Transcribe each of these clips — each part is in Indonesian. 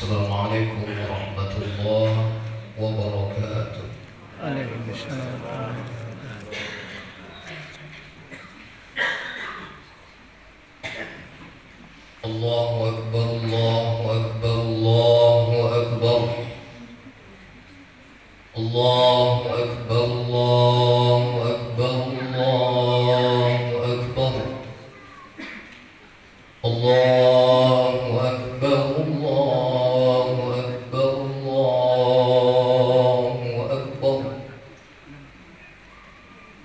Assalamualaikum warahmatullahi wabarakatuh. Waalaikumsalam. Allahu Akbar, Allahu Akbar, Allahu Akbar. Allahu Akbar, Allahu Akbar, Allahu Akbar. Allahu Akbar, Allahu Akbar, Allahu Akbar.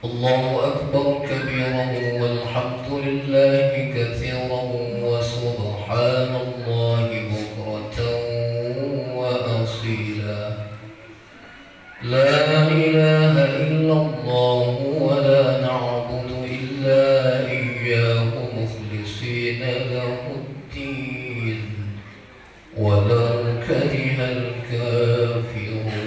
Allahu Akbar kabiran walhamdulillahi katsiran wa subhanallahi bukratan wa asila. La ilaha illallah wa la na'budu illa iyyahu mukhlishina lahuddin walau karihal kafirun.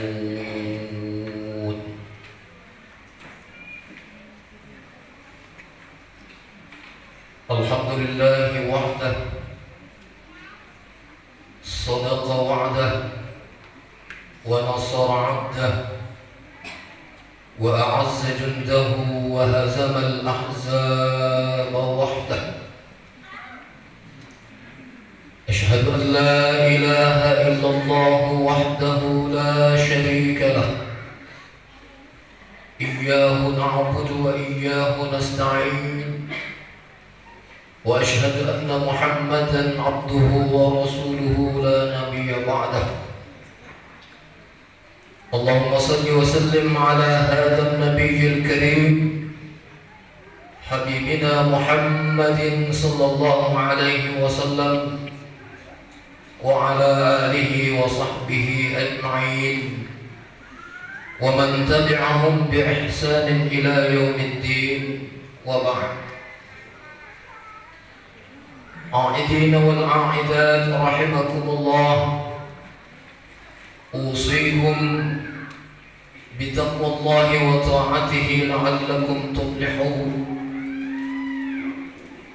Alhamdulillahi wahdah, sadaqa wa'dah, wa nasara 'abdah, wa a'azza jundahu wa hazama al-ahzaba wahdah. Ashhadu an la ilaha illallah wahdahu la sharika lah. Iyyahu na'budu wa iyyahu nasta'in. Wa ashhadu anna Muhammadan 'abduhu wa rasuluhu la nabiyya ba'dah. Allahumma salli wa sallim ala hadha an-nabiyyil karim habibina Muhammadin sallallahu alaihi wasallam wa ala alihi wa sahbihi ajma'in wa man tabi'ahum bi ihsanin ila yaumiddin wa ba'd. عائدين والعائدات رحمكم الله، أوصيكم بتقوى الله وطاعته لعلكم تفلحون.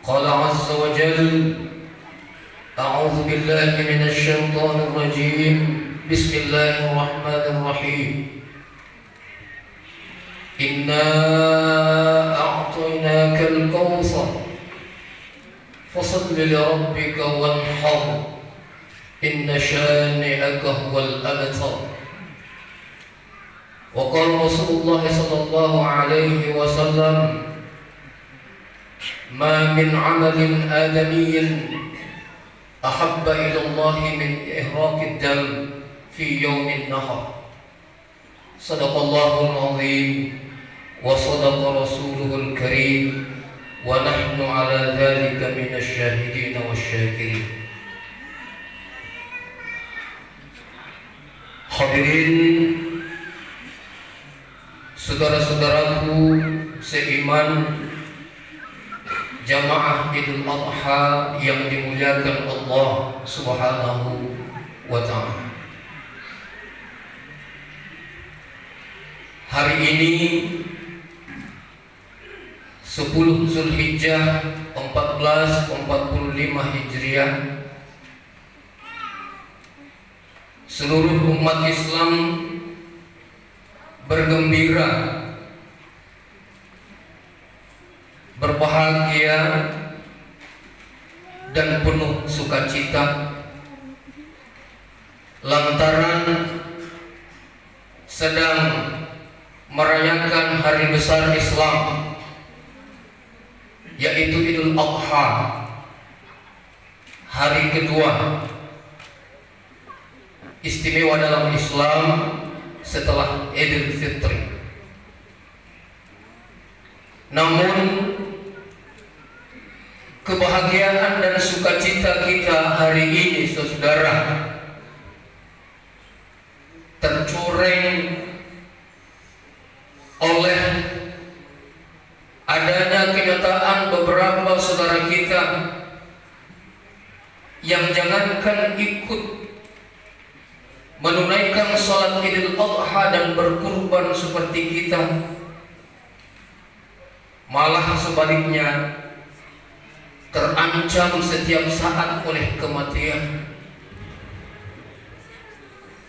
قال عز وجل: أعوذ بالله من الشيطان الرجيم، بسم الله الرحمن الرحيم. إنا أعطيناك الكوثر فصل لربك وانحر إن شانئك هو الأبتر. وقال رسول الله صلى الله عليه وسلم: ما من عمل آدمي أحب إلى الله من إهراق الدم في يوم النحر. صدق الله العظيم وصدق رسوله الكريم ونحن على ذلك من الشاهدين والشاكرين. Hadirin saudara-saudaraku seiman, jamaah Idul Adha yang dimuliakan Allah Subhanahu wa ta'ala. Hari ini 10 Zulhijjah 1445 Hijriah, seluruh umat Islam bergembira, berbahagia dan penuh sukacita lantaran sedang merayakan hari besar Islam, yaitu Idul Adha, hari kedua istimewa dalam Islam setelah Idul Fitri. Namun kebahagiaan dan sukacita kita hari ini, saudara, tercoreng oleh adanya kenyataan beberapa saudara kita yang jangankan ikut menunaikan salat Idul Adha dan berkurban seperti kita, malah sebaliknya terancam setiap saat oleh kematian.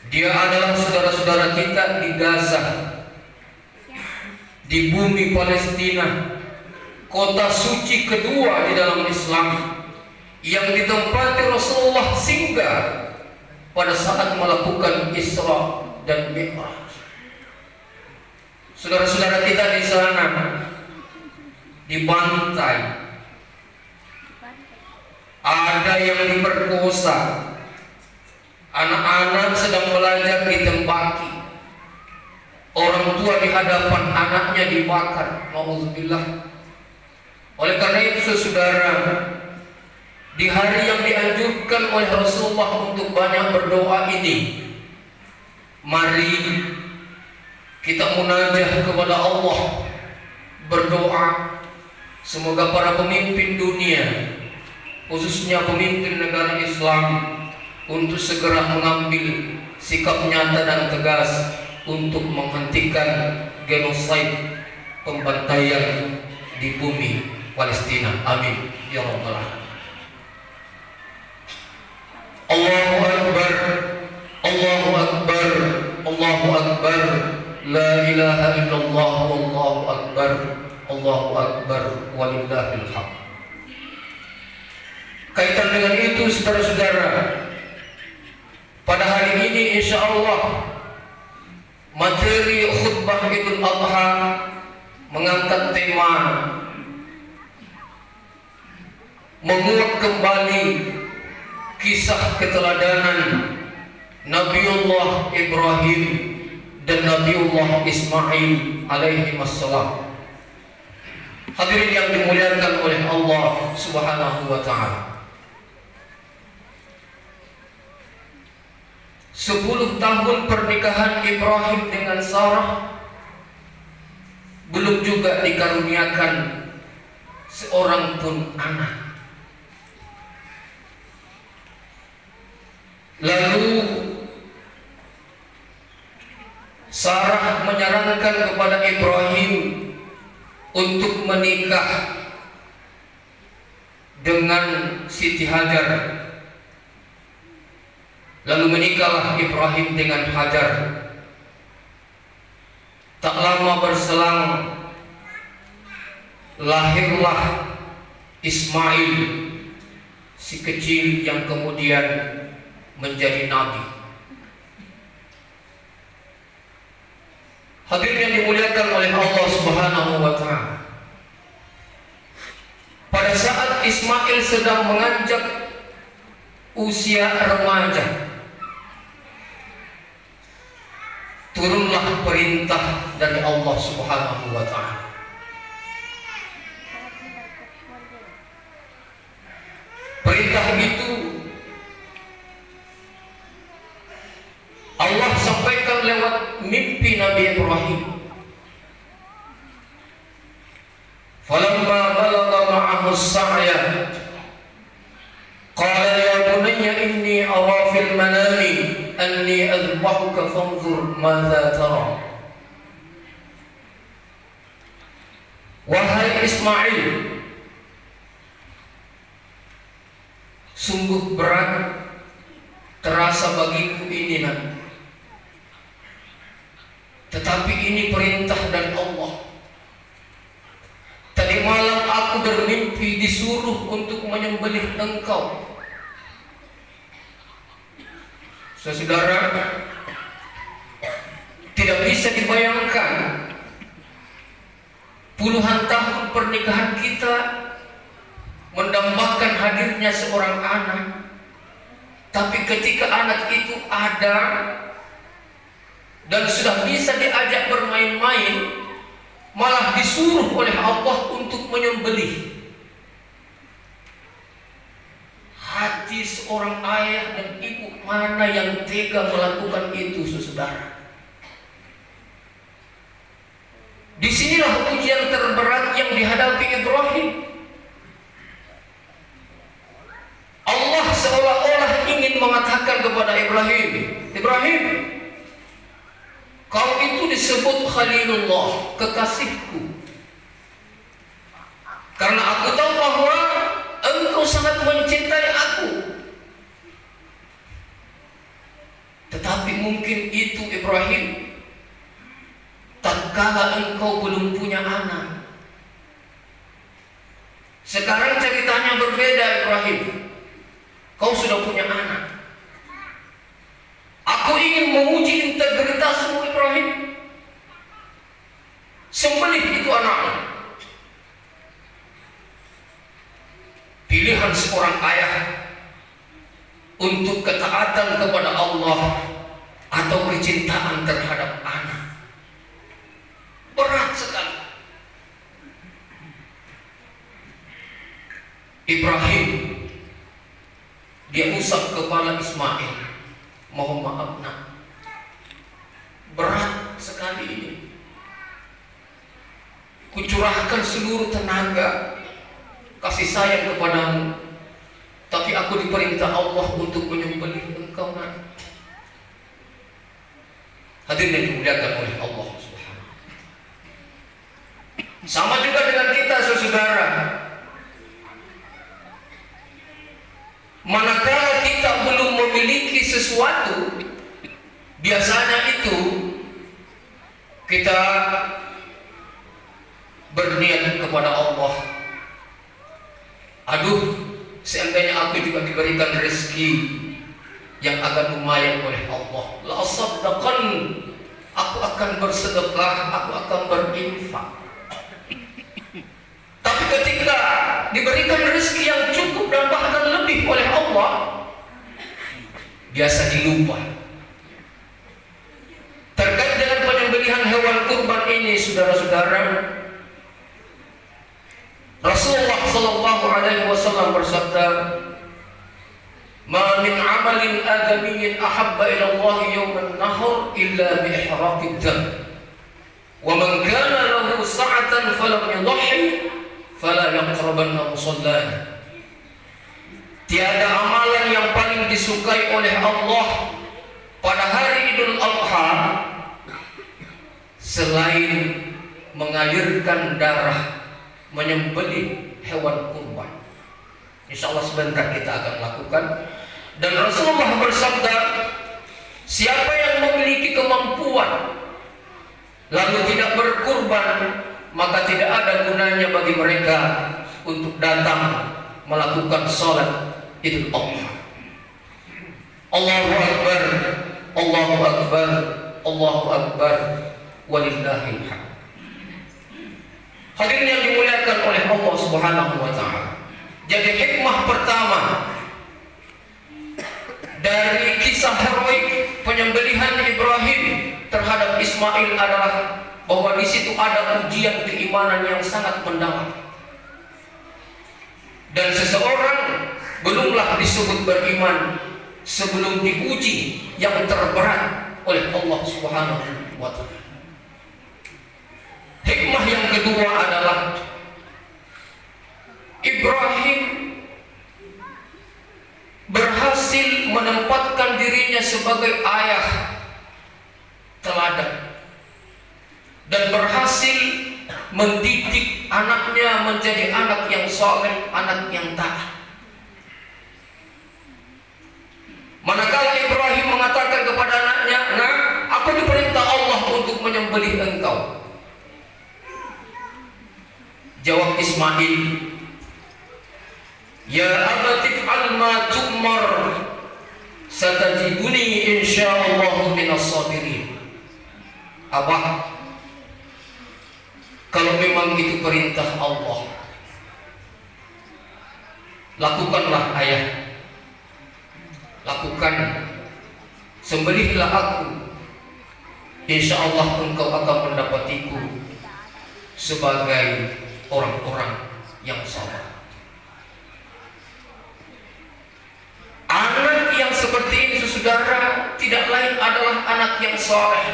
Dia adalah saudara-saudara kita di Gaza, di bumi Palestina, kota suci kedua di dalam Islam yang ditempati Rasulullah singgah pada saat melakukan Isra dan Mi'raj. Saudara-saudara kita di sana dibantai, ada yang diperkosa, anak-anak sedang belajar ditembaki, orang tua di hadapan anaknya dibakar. Nauzubillah. Oleh karena itu saudara, di hari yang dianjurkan oleh Rasulullah untuk banyak berdoa ini, mari kita munajah kepada Allah, berdoa semoga para pemimpin dunia, khususnya pemimpin negara Islam, untuk segera mengambil sikap nyata dan tegas untuk menghentikan genosida, pembantaian di bumi Palestina. Amin ya rabbal alamin. Allahu akbar, Allahu akbar, Allahu akbar, la ilaha illallah, wallahu akbar, Allahu akbar, walillahil hamd. Kaitan dengan itu saudara-saudara, pada hari ini insya Allah materi khutbah Idul Adha mengangkat tema menguak kembali kisah keteladanan Nabiullah Ibrahim dan Nabiullah Ismail alaihi wassalam. Hadirin yang dimuliakan oleh Allah Subhanahu wa taala. 10 tahun pernikahan Ibrahim dengan Sarah belum juga dikaruniakan seorang pun anak. Lalu Sarah menyarankan kepada Ibrahim untuk menikah dengan Siti Hajar. Lalu menikahlah Ibrahim dengan Hajar. Tak lama berselang lahirlah Ismail, si kecil yang kemudian menjadi nabi. Hadirin yang dimuliakan oleh Allah Subhanahu wa taala. Pada saat Ismail sedang menginjak usia remaja, turunlah perintah dari Allah Subhanahu wa taala. Perintah itu Allah sampaikan lewat mimpi Nabi Ibrahim. Falamma balagha ma'ahu as-sa'ya qala ya bunayya inni ara fil manami anni adbahuka fanzur madza tara. Wahai Ismail, sungguh berat terasa bagiku ini nanti. Tetapi ini perintah dari Allah. Tadi malam aku bermimpi disuruh untuk menyembelih engkau. Saudara, tidak bisa dibayangkan puluhan tahun pernikahan kita mendambakan hadirnya seorang anak. Tapi ketika anak itu ada dan sudah bisa diajak bermain-main, malah disuruh oleh Allah untuk menyembelih. Hati seorang ayah dan ibu mana yang tega melakukan itu, saudara? Disinilah ujian terberat yang dihadapi Ibrahim. Allah seolah-olah ingin mengatakan kepada Ibrahim, Ibrahim, kau itu disebut Khalilullah, kekasihku. Karena aku tahu bahwa engkau sangat mencintai aku. Tetapi mungkin engkau belum punya anak. Sekarang ceritanya berbeda, Ibrahim. Kau sudah punya anak. Aku ingin menguji integritasmu, Ibrahim. Sembelih itu anakmu. Pilihan seorang ayah untuk ketaatan kepada Allah atau kecintaan terhadap anak berat sekali. Ibrahim dia usap kepala Ismail, mohon maaf nak, berat sekali ini. Kucurahkan seluruh tenaga kasih sayang kepadamu, tapi aku diperintah Allah untuk menyembelih engkau nak. Hadirin yang dimuliakan oleh Allah Subhanahu. Sama juga dengan kita, saudara. Manakala kita belum memiliki sesuatu, biasanya itu kita berniat kepada Allah. Aduh, seandainya aku juga diberikan rezeki yang agak lumayan oleh Allah, la asaddaqan, aku akan bersedekah, aku akan berinfak. Tapi ketika diberikan rezeki yang cukup dan bahkan lebih oleh Allah, biasa dilupa. Terkait dengan penyembelihan hewan kurban ini, saudara-saudara, Rasulullah sallallahu alaihi wasallam bersabda, "Ma min 'amalin adamiyyin ahabba ila Allah yawman nahr illa bi ihraqid dam. Wa man kana lahu sa'atan falam yudhi fala yaqrabanna musallana." Tiada amalan yang paling disukai oleh Allah pada hari Idul Adha selain mengalirkan darah, menyembelih hewan kurban. Insyaallah sebentar kita akan lakukan. Dan Rasulullah bersabda, siapa yang memiliki kemampuan lalu tidak berkurban, maka tidak ada gunanya bagi mereka untuk datang melakukan sholat Idul Adha. Allahu Akbar, Allahu Akbar, Allahu Akbar, walillahil hamd. Hadirin yang dimuliakan oleh Allah Subhanahu wa taala. Jadi hikmah pertama dari kisah heroik penyembelihan Ibrahim terhadap Ismail adalah bahwa di situ ada ujian keimanan yang sangat mendalam. Dan seseorang belumlah disebut beriman sebelum diuji yang terberat oleh Allah Subhanahu wa taala. Hikmah yang kedua adalah Ibrahim berhasil menempatkan dirinya sebagai ayah teladan dan berhasil mendidik anaknya menjadi anak yang saleh, anak yang taat. Manakala Ibrahim mengatakan kepada anaknya, "Nak, aku diperintah Allah untuk menyembelih engkau." Jawab Ismail, "Ya abati fa'al ma tu'mar, satajibuni insyaallah minas sabirin." Abah, kalau memang itu perintah Allah, lakukanlah ayah. Lakukan, sembelihlah aku. Insyaallah engkau akan mendapatiku sebagai orang-orang yang sabar. Anak yang seperti ini, saudara, tidak lain adalah anak yang saleh.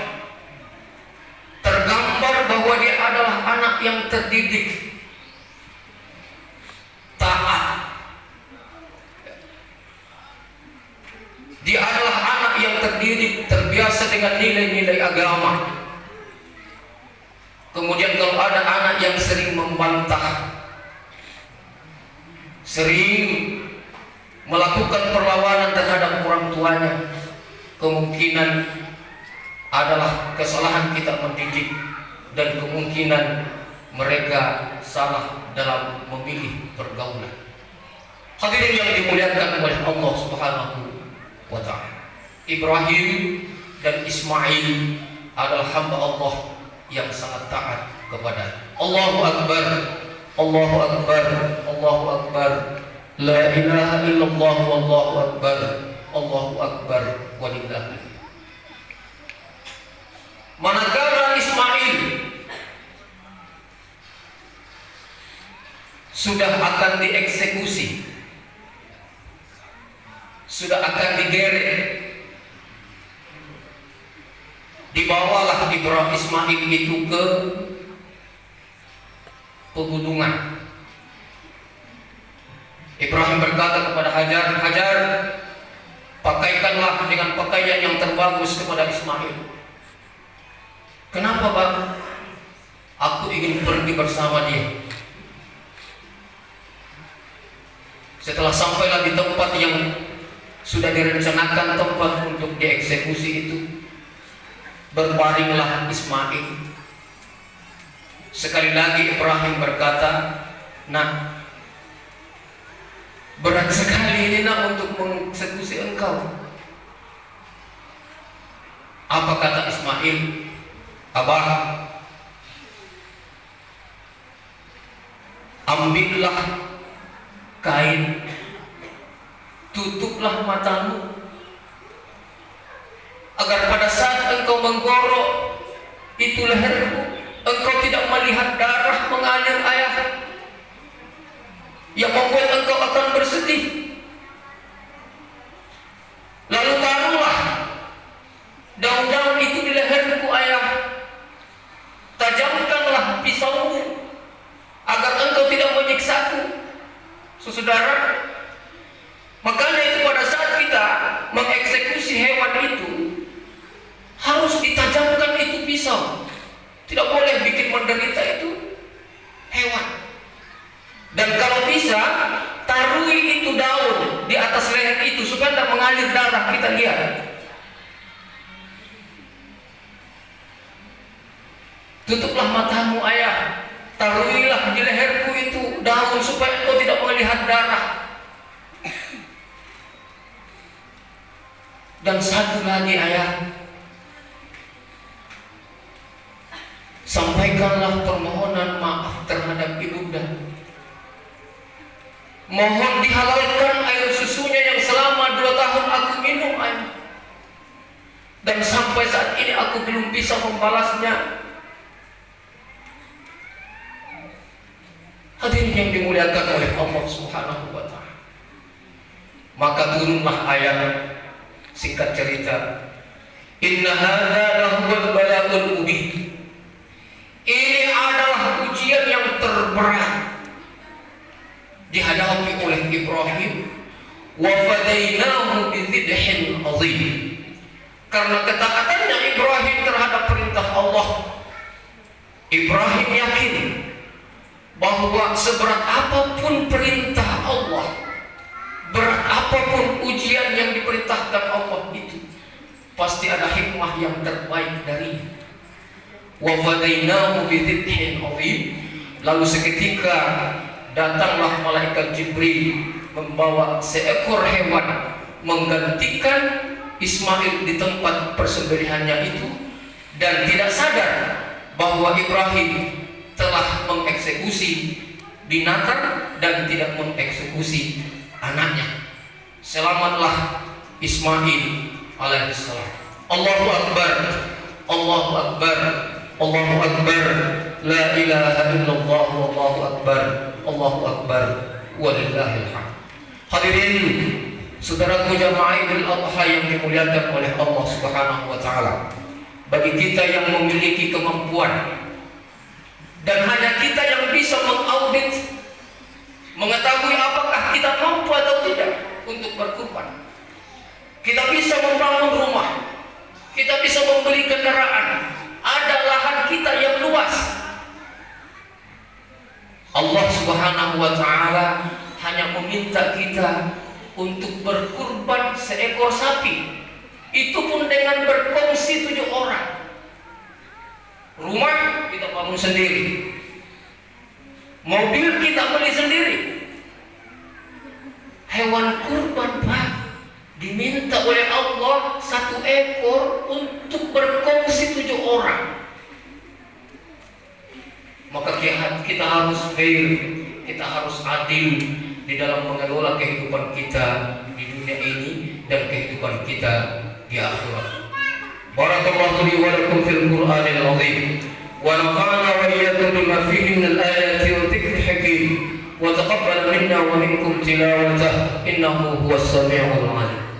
Tergambar bahwa dia adalah anak yang terdidik, taat. Dia adalah anak yang terdidik, terbiasa dengan nilai-nilai agama. Kemudian kalau ada anak yang sering membantah, sering melakukan perlawanan terhadap orang tuanya, kemungkinan adalah kesalahan kita mendidik dan kemungkinan mereka salah dalam memilih pergaulan. Hadirin yang dimuliakan oleh Allah Subhanahu wa ta'ala, Ibrahim dan Ismail adalah hamba Allah yang sangat taat kepada. Allahu Akbar, Allahu Akbar, Allahu Akbar, la ilaha illallah, wallahu akbar, Allahu Akbar, walillahil. Manakala Ismail sudah akan dieksekusi, sudah akan digeret, dibawalah Ibrahim Ismail itu ke pegunungan. Ibrahim berkata kepada Hajar, Hajar, pakaikanlah dengan pakaian yang terbagus kepada Ismail. Kenapa, Bang? Aku ingin pergi bersama dia. Setelah sampailah di tempat yang sudah direncanakan tempat untuk dieksekusi itu, berbaringlah Ismail. Sekali lagi Ibrahim berkata, "Nah, berat sekali ini nak untuk mengeksekusi engkau." Apa kata Ismail? "Abah, ambillah kain, tutuplah matamu, agar pada saat engkau menggorok itu lehermu, engkau tidak melihat darah mengalir, ayah, yang membuat engkau akan bersedih. Lalu taruhlah daun-daun itu di leherku, ayah. Tajamkanlah pisaumu agar engkau tidak menyiksaku." Saudara, makanya itu pada saat kita mengeksekusi hewan itu harus ditajamkan itu pisau. Tidak boleh bikin menderita itu hewan. Dan kalau bisa, tarui itu daun di atas leher itu supaya tidak mengalir darah. Kita lihat. "Tutuplah matamu, ayah. Taruilah di leherku itu daun supaya engkau tidak melihat darah." Dan satu lagi, ayah, sampaikanlah permohonan maaf terhadap ibunda. Mohon dihalalkan air susunya yang selama 2 tahun aku minum, ayah. Dan sampai saat ini aku belum bisa membalasnya. Hadirin yang dimuliakan oleh Allah Subhanahu wa ta'ala, maka turunlah ayat. Singkat cerita, inna hadza lahuwal bala'ul mubin. Ini adalah ujian yang terberat dihadapi oleh Ibrahim. Wa fadainahu bidzibhin azim. Karena ketaatannya Ibrahim terhadap perintah Allah, Ibrahim yakin bahwa seberat apapun perintah Allah, berat apapun ujian yang diperintahkan Allah itu, pasti ada hikmah yang terbaik darinya. Wa fadainahu bidzibhin azim. Lalu seketika datanglah malaikat Jibril membawa seekor hewan menggantikan Ismail di tempat persembelihannya itu, dan tidak sadar bahwa Ibrahim telah mengeksekusi binatang dan tidak mengeksekusi anaknya. Selamatlah Ismail alaihissalam. Allahu Akbar, Allahu Akbar, Allahu Akbar, la ilaha illallah, wallahu akbar, Allahu Akbar, walillahil hamd. Hadirin saudaraku jamaah Idul Adha yang dimuliakan oleh Allah Subhanahu wa ta'ala, bagi kita yang memiliki kemampuan dan hanya kita yang bisa mengaudit, mengetahui apakah kita mampu atau tidak untuk berkurban. Kita bisa membangun rumah, kita bisa membeli kendaraan, ada lahan kita yang luas. Allah Subhanahu wa ta'ala hanya meminta kita untuk berkurban seekor sapi, itu pun dengan berkongsi 7 orang. Rumah kita bangun sendiri. Mobil kita beli sendiri. Hewan kurban Pak diminta oleh Allah 1 ekor untuk berkongsi 7 orang. Maka kita harus fair, kita harus adil di dalam mengelola kehidupan kita di dunia ini dan kehidupan kita di akhirat. Barakallahu li wa lakum fil Qur'anil azim wa nafa'ana wa iyyakum bima fihi min al-ayati wa dhikril hakim wa taqabbal minna wa minkum tilawatahu innahu huwas sami'ul 'alim.